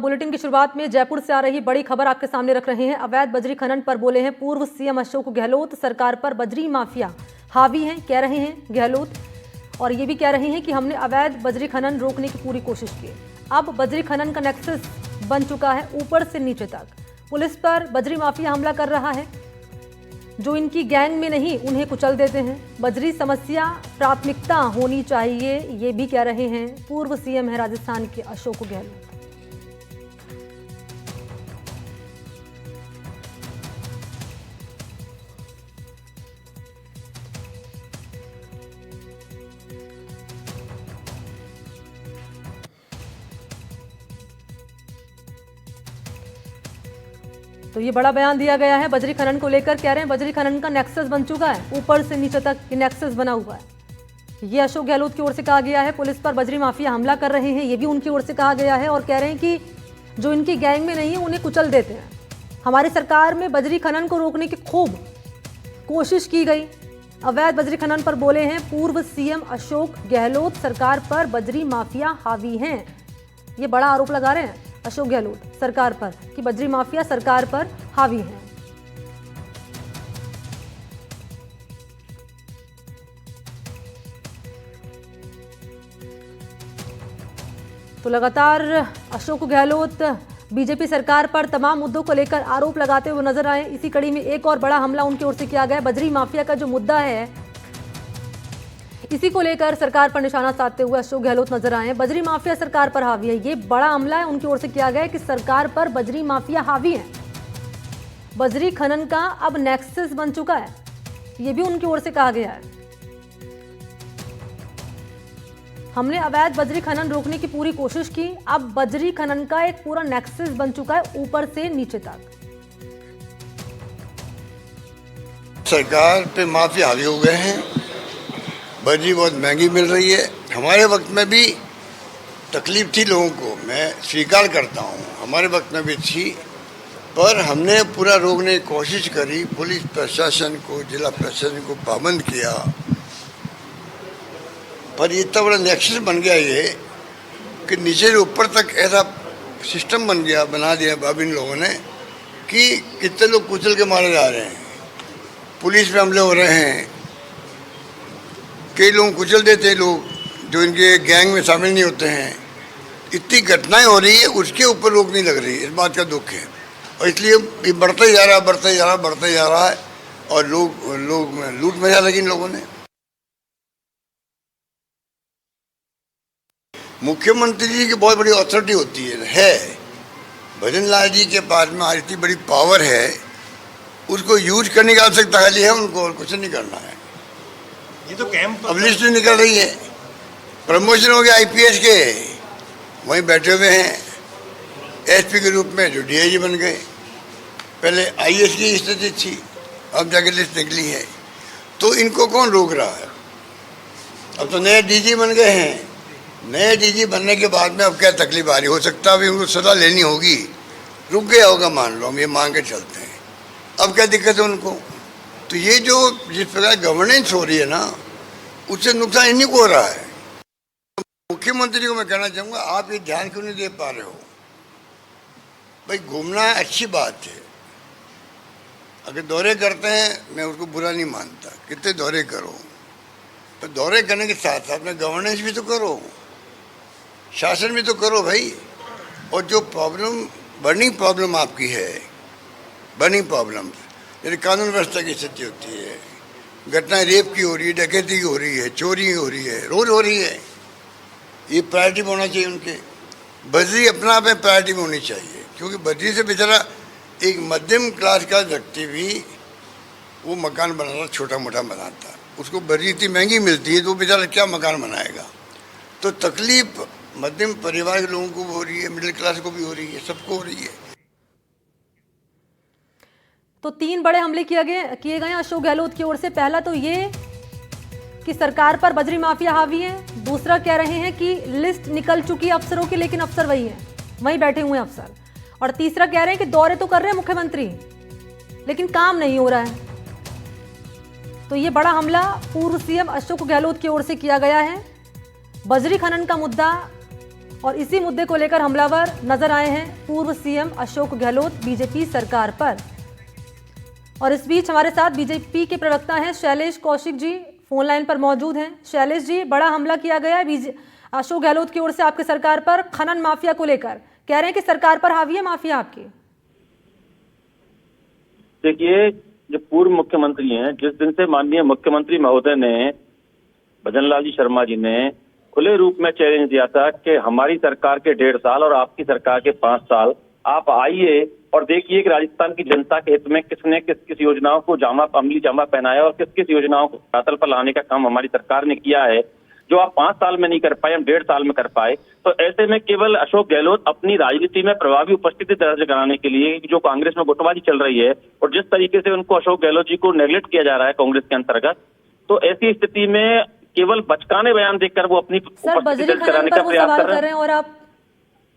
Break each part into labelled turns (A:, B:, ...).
A: Bulletin की शुरुआत में जयपुर से आ रही बड़ी खबर आपके सामने रख रहे हैं। अवैध बजरी खनन पर बोले हैं पूर्व सीएम अशोक गहलोत। सरकार पर बजरी माफिया हावी हैं, कह रहे हैं गहलोत, और ये भी कह रहे हैं कि हमने अवैध बजरी खनन रोकने की पूरी कोशिश की। अब बजरी खनन का नेक्सस बन चुका है, ऊपर से नीचे तक। पुलिस पर बजरी माफिया हमला कर रहा है, जो इनकी गैंग में नहीं उन्हें कुचल देते हैं। बजरी समस्या प्राथमिकता होनी चाहिए, ये भी कह रहे हैं पूर्व सीएम है राजस्थान के अशोक गहलोत। तो ये बड़ा बयान दिया गया है बजरी खनन को लेकर। कह रहे हैं बजरी खनन का नेक्सस बन चुका है, ऊपर से नीचे तक ये नेक्सस बना हुआ है। ये अशोक गहलोत की ओर से कहा गया है। पुलिस पर बजरी माफिया हमला कर रहे हैं, ये भी उनकी ओर से कहा गया है, और कह रहे हैं कि जो इनकी गैंग में नहीं है उन्हें कुचल देते हैं। हमारी सरकार में बजरी खनन को रोकने की खूब कोशिश की गई। अवैध बजरी खनन पर बोले हैं पूर्व सीएम अशोक गहलोत। सरकार पर बजरी माफिया हावी हैं, ये बड़ा आरोप लगा रहे हैं अशोक गहलोत सरकार पर कि बजरी माफिया सरकार पर हावी है। तो लगातार अशोक गहलोत बीजेपी सरकार पर तमाम मुद्दों को लेकर आरोप लगाते हुए नजर आए। इसी कड़ी में एक और बड़ा हमला उनकी ओर से किया गया। बजरी माफिया का जो मुद्दा है, इसी को लेकर सरकार पर निशाना साधते हुए अशोक गहलोत नजर आए। बजरी माफिया सरकार पर हावी है, ये बड़ा हमला है उनकी ओर से किया गया है कि सरकार पर बजरी माफिया हावी है। बजरी खनन का अब नेक्सस बन चुका है, ये भी उनकी ओर से कहा गया है। हमने अवैध बजरी खनन रोकने की पूरी कोशिश की, अब बजरी खनन का एक पूरा नेक्सस बन चुका है, ऊपर से नीचे तक।
B: सरकार पे माफिया हावी हो गए हैं। बजरी बहुत महंगी मिल रही है। हमारे वक्त में भी तकलीफ थी लोगों को, मैं स्वीकार करता हूँ, हमारे वक्त में भी थी, पर हमने पूरा रोकने की कोशिश करी। पुलिस प्रशासन को, जिला प्रशासन को पाबंद किया, पर इतना बड़ा नेक्सस बन गया ये कि नीचे से ऊपर तक ऐसा सिस्टम बना दिया अब इन लोगों ने कि कितने लोग कुचल के मारे जा रहे हैं। पुलिस पे हमले हो रहे हैं, कई लोग कुचल देते हैं, लोग जो इनके गैंग में शामिल नहीं होते हैं। इतनी घटनाएं हो रही है, उसके ऊपर रोक नहीं लग रही। इस बात का दुख है, और इसलिए ये बढ़ता ही जा रहा है, और लोग लूट मचा लगी इन लोगों ने। मुख्यमंत्री जी की बहुत बड़ी अथॉरिटी होती है। भजन लाल जी के पास में आज इतनी बड़ी पावर है, उसको यूज करने की आवश्यकता खाली है उनको, और कुछ नहीं करना है।
C: ये तो कैंप
B: अब लिस्ट निकल रही है, प्रमोशन हो गया आईपीएस के, वहीं बैठे हुए हैं एसपी के रूप में, जो डीआईजी बन गए। पहले आईएएस की स्थिति थी, अब जाके लिस्ट निकली है। तो इनको कौन रोक रहा है? अब तो नए डीजी बन गए हैं। नए डीजी बनने के बाद में अब क्या तकलीफ आ रही? हो सकता है उनको सजा लेनी होगी, रुक गया होगा, मान लो हम ये मान के चलते हैं। अब क्या दिक्कत है उनको? तो ये जो जिस प्रकार गवर्नेंस हो रही है ना, उससे नुकसान इन्हीं को हो रहा है। मुख्यमंत्री को मैं कहना चाहूँगा, आप ये ध्यान क्यों नहीं दे पा रहे हो? भाई घूमना अच्छी बात है, अगर दौरे करते हैं मैं उसको बुरा नहीं मानता, कितने दौरे करो, पर दौरे करने के साथ साथ में गवर्नेंस भी तो करो, शासन भी तो करो भाई। और जो बर्निंग प्रॉब्लम आपकी है, बर्निंग प्रॉब्लम जैसे कानून व्यवस्था की स्थिति होती है, घटनाएं रेप की हो रही है, डकैती की हो रही है, चोरी की हो रही है, रोज हो रही है, ये प्रायोरिटी में होना चाहिए उनके। बजरी अपना आप में प्रायोरिटी में होनी चाहिए, क्योंकि बजरी से बेचारा एक मध्यम क्लास का व्यक्ति भी वो मकान बनाता, छोटा मोटा बनाता, उसको बजरी इतनी महंगी मिलती है तो वो बेचारा क्या मकान बनाएगा। तो तकलीफ मध्यम परिवार के लोगों को भी हो रही है, मिडिल क्लास को भी हो रही है, सबको हो रही है।
A: तो 3 बड़े हमले किए गए अशोक गहलोत की ओर से। पहला तो ये कि सरकार पर बजरी माफिया हावी है। दूसरा कह रहे हैं कि लिस्ट निकल चुकी है अफसरों की, लेकिन अफसर वही हैं, वहीं बैठे हुए हैं अफसर। और तीसरा कह रहे हैं कि दौरे तो कर रहे हैं मुख्यमंत्री, लेकिन काम नहीं हो रहा है। तो ये बड़ा हमला पूर्व सीएम अशोक गहलोत की ओर से किया गया है। बजरी खनन का मुद्दा और इसी मुद्दे को लेकर हमलावर नजर आए हैं पूर्व सीएम अशोक गहलोत बीजेपी सरकार पर। और इस बीच हमारे साथ बीजेपी के प्रवक्ता हैं शैलेश कौशिक जी, फोन लाइन पर मौजूद हैं। शैलेश जी, बड़ा हमला किया गया है अशोक गहलोत की ओर से आपकी सरकार पर खनन माफिया को लेकर, कह रहे हैं कि सरकार पर हावी है माफिया आपकी।
D: देखिए, जो पूर्व मुख्यमंत्री हैं, जिस दिन से माननीय मुख्यमंत्री महोदय ने भजन लाल जी शर्मा जी ने खुले रूप में चैलेंज दिया था कि हमारी सरकार के 1.5 साल और आपकी सरकार के 5 साल आप आइए और देखिए कि राजस्थान की जनता के हित में किसने किस किस योजनाओं को अमली जामा पहनाया और किस किस योजनाओं को धरातल पर लाने का काम हमारी सरकार ने किया है, जो आप 5 साल में नहीं कर पाए, हम 1.5 साल में कर पाए। तो ऐसे में केवल अशोक गहलोत अपनी राजनीति में प्रभावी उपस्थिति दर्ज कराने के लिए जो कांग्रेस में गुटबाजी चल रही है और जिस तरीके से उनको अशोक गहलोत जी को नेगलेक्ट किया जा रहा है कांग्रेस के अंतर्गत, तो ऐसी स्थिति में केवल बचकाने बयान देकर वो अपनी उपस्थिति दर्ज कराने का प्रयास कर रहे हैं।
A: और आप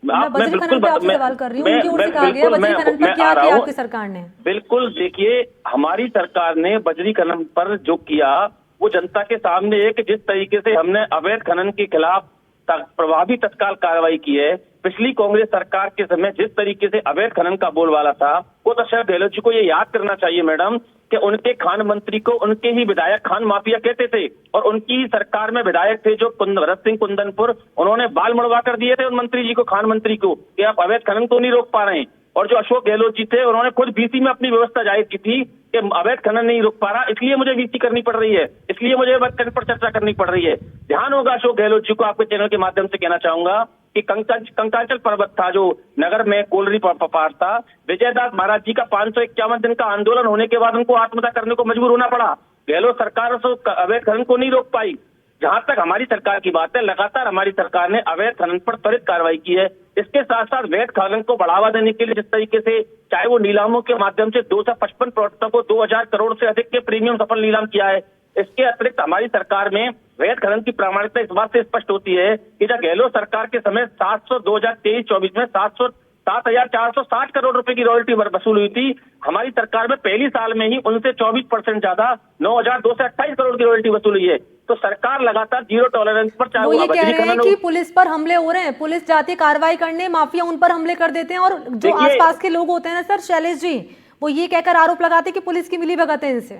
D: मैं बिल्कुल
A: सवाल कर रही हूँ, उनकी ओर से कहा गया बजरी खनन पर क्या किया आपकी सरकार ने? बिल्कुल,
D: देखिए, हमारी सरकार ने बजरी खनन पर जो किया वो जनता के सामने है कि जिस तरीके से हमने अवैध खनन के खिलाफ प्रभावी तत्काल कार्रवाई की है। पिछली कांग्रेस सरकार के समय जिस तरीके से अवैध खनन का बोलबाला था, वो तो अशोक गहलोत जी को ये याद करना चाहिए मैडम कि उनके खान मंत्री को उनके ही विधायक खान माफिया कहते थे और उनकी सरकार में विधायक थे जो भरत सिंह कुंदनपुर, उन्होंने बाल मड़वा कर दिए थे उन मंत्री जी को, खान मंत्री को, कि आप अवैध खनन को नहीं रोक पा रहे हैं। और जो अशोक गहलोत जी थे, उन्होंने खुद बीसी में अपनी व्यवस्था जाहिर की थी कि अवैध खनन नहीं रोक पा रहा, इसलिए मुझे बीसी करनी पड़ रही है, इसलिए मुझे अवैध खनन पर चर्चा करनी पड़ रही है। ध्यान होगा अशोक गहलोत जी को, आपके चैनल के माध्यम से कहना चाहूंगा कि कंकाचल पर्वत था जो नगर में कोलरी पहाड़ था, विजयदास महाराज जी का 551 दिन का आंदोलन होने के बाद उनको आत्महत्या करने को मजबूर होना पड़ा। गहलोत सरकार अवैध खनन को नहीं रोक पाई। जहां तक हमारी सरकार की बात है, लगातार हमारी सरकार ने अवैध खनन पर त्वरित कार्रवाई की है। इसके साथ साथ अवैध खनन को बढ़ावा देने के लिए जिस तरीके से चाहे वो नीलामों के माध्यम से 255 प्रोजेक्टों को 2000 करोड़ से अधिक के प्रीमियम सफल नीलाम किया है। इसके अतिरिक्त हमारी सरकार में अवैध खनन की प्रामाणिकता इस बात से स्पष्ट होती है कि जब गहलोत सरकार के समय 2023-24 में 7,460 करोड़ रुपए की रॉयल्टी वसूल हुई थी। हमारी सरकार में पहली साल में ही उनसे 24% ज्यादा 9,228 करोड़ की रॉयल्टी वसूल हुई है। तो सरकार लगातार जीरो टॉलरेंस पर चाहे
A: वो ये कह रहे हैं कि पुलिस पर हमले हो रहे हैं, पुलिस जाती है कार्रवाई करने, माफिया उन पर हमले कर देते हैं और जो आसपास के लोग होते हैं ना सर शैलेश जी, वो ये कहकर आरोप लगाते हैं कि पुलिस की मिलीभगत है इनसे।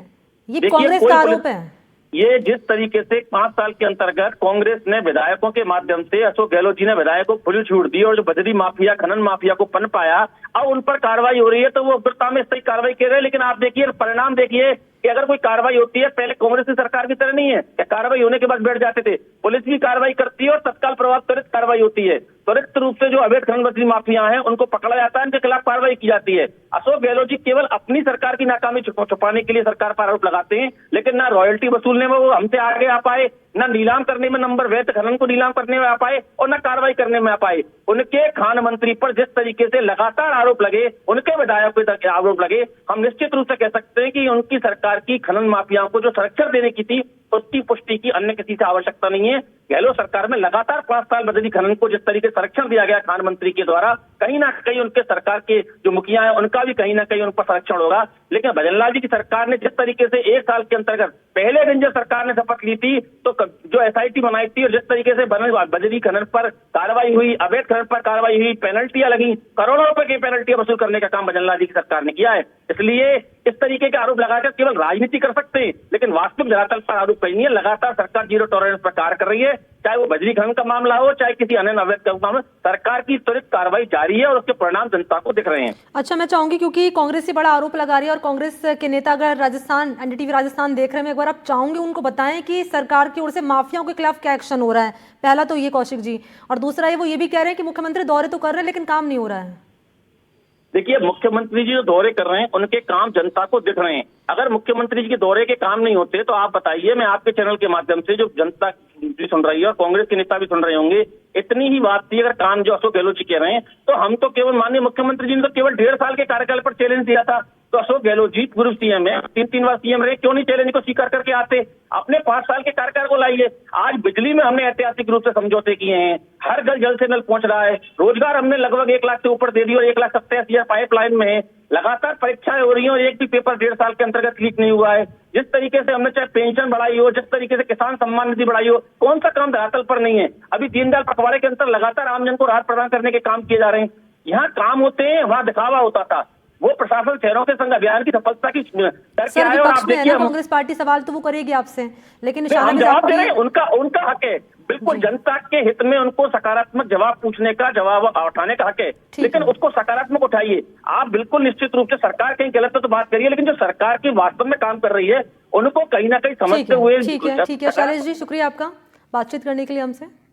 A: ये कांग्रेस का आरोप है।
D: ये जिस तरीके से 5 साल के अंतर्गत कांग्रेस ने विधायकों के माध्यम से अशोक गहलोत जी ने विधायकों को खुली छूट दी और जो बजरी माफिया खनन माफिया को पन पाया, अब उन पर कार्रवाई हो रही है तो वो उग्रता में सही कार्रवाई कर रहे हैं। लेकिन आप देखिए परिणाम देखिए कि अगर कोई कार्रवाई होती है, पहले कांग्रेस की सरकार की तरह नहीं है कि कार्रवाई होने के बाद बैठ जाते थे, पुलिस भी कार्रवाई करती है और तत्काल प्रभाव त्वरित कार्रवाई होती है। त्वरित रूप से जो अवैध खनन बजरी माफिया हैं उनको पकड़ा जाता है, उनके खिलाफ कार्रवाई की जाती है। अशोक गहलोत जी केवल अपनी सरकार की नाकामी छुपाने के लिए सरकार पर आरोप लगाते हैं, लेकिन ना रॉयल्टी वसूलने में वो हमसे आगे आ पाए, न नीलाम करने में नंबर अवैध खनन को नीलाम करने में आ पाए और न कार्रवाई करने में आ पाए। उनके खान मंत्री पर जिस तरीके से लगातार आरोप लगे, उनके विधायकों पर आरोप लगे, हम निश्चित रूप से कह सकते हैं कि उनकी सरकार की खनन माफियाओं को जो संरक्षण देने की थी उसकी पुष्टि की अन्य किसी से आवश्यकता नहीं है। गहलोत सरकार में लगातार 5 साल बजरी खनन को जिस तरीके से संरक्षण दिया गया खान मंत्री के द्वारा, कहीं ना कहीं उनके सरकार के जो मुखिया है उनका भी कहीं ना कहीं उन पर संरक्षण होगा। लेकिन भजन लाल जी की सरकार ने जिस तरीके से 1 साल के अंतर्गत पहले दिन जब सरकार ने शपथ ली थी तो जो SIT बनाई थी और जिस तरीके से बजरी खनन पर कार्रवाई हुई, अवैध खनन पर कार्रवाई हुई, पेनल्टियां लगी, करोड़ों रुपए की पेनल्टियां वसूल करने का काम भजन लाल जी की सरकार ने किया है। इसलिए इस तरीके के आरोप लगाकर केवल राजनीति कर सकते हैं, लेकिन वास्तविक धरातल पर आरोप कहीं नहीं है। लगातार सरकार जीरो टॉलरेंस पर कार्य कर रही है, चाहे वो बजरी खनन का मामला हो चाहे किसी अन्य अवैध का मामला, सरकार की त्वरित कार्रवाई जारी है और उसके परिणाम जनता को दिख रहे हैं।
A: अच्छा, मैं चाहूंगी क्योंकि कांग्रेस से बड़ा आरोप लगा रही है और कांग्रेस के नेता अगर राजस्थान NDTV राजस्थान देख रहे हैं, एक बार आप चाहूंगी उनको बताएं कि सरकार की ओर से माफियाओं के खिलाफ क्या एक्शन हो रहा है। पहला तो ये कौशिक जी, और दूसरा वो ये भी कह रहे हैं कि मुख्यमंत्री दौरे तो कर रहे हैं लेकिन काम नहीं हो रहा है।
D: देखिए, मुख्यमंत्री जी जो दौरे कर रहे हैं उनके काम जनता को दिख रहे हैं। अगर मुख्यमंत्री जी के दौरे के काम नहीं होते तो आप बताइए, मैं आपके चैनल के माध्यम से जो जनता भी सुन रही है और कांग्रेस के नेता भी सुन रहे होंगे, इतनी ही बात थी अगर काम जो अशोक गहलोत जी कह रहे हैं तो हम तो केवल माननीय मुख्यमंत्री जी ने तो केवल 1.5 साल के कार्यकाल पर चैलेंज दिया था। तो अशोक गहलोत जी पूर्व सीएम है, 3 बार सीएम रहे, क्यों नहीं चैलेंज को स्वीकार करके आते? अपने 5 साल के कार्यकाल को लाइए। आज बिजली में हमने ऐतिहासिक रूप से समझौते किए हैं, हर घर जल से नल पहुंच रहा है, रोजगार हमने लगभग 1 लाख से ऊपर दे दी और 1,87,000 पाइपलाइन में है, लगातार परीक्षाएं हो रही हैं और एक भी पेपर 1.5 साल के अंतर्गत लीक नहीं हुआ है। जिस तरीके से हमने चाहे पेंशन बढ़ाई हो, जिस तरीके से किसान सम्मान निधि बढ़ाई हो, कौन सा काम धरातल पर नहीं है। अभी दीनदयाल पखवाड़े के अंतर लगातार आमजन को राहत प्रदान करने के काम किए जा रहे हैं। यहाँ काम होते हैं, वहाँ दिखावा होता था। वो प्रशासन शहरों के संग अभियान की सफलता की करके
A: सर
D: आए और
A: विपक्ष
D: आप
A: में है
D: देखिए
A: ना कांग्रेस पार्टी, सवाल तो वो करेगी आपसे, लेकिन इशारा
D: हम
A: में
D: जवाब दे
A: आपकी-
D: रहे हैं, उनका हक है, बिल्कुल जनता के हित में उनको सकारात्मक जवाब पूछने का, जवाब उठाने का हक है, लेकिन
A: है।
D: उसको सकारात्मक उठाइए। आप बिल्कुल निश्चित रूप से सरकार कहीं गलत है तो बात करिए, लेकिन जो सरकार की वास्तव में काम कर रही है उनको कहीं ना कहीं समझते हुए
A: ठीक है शैलेश जी, शुक्रिया आपका बातचीत करने के लिए हमसे।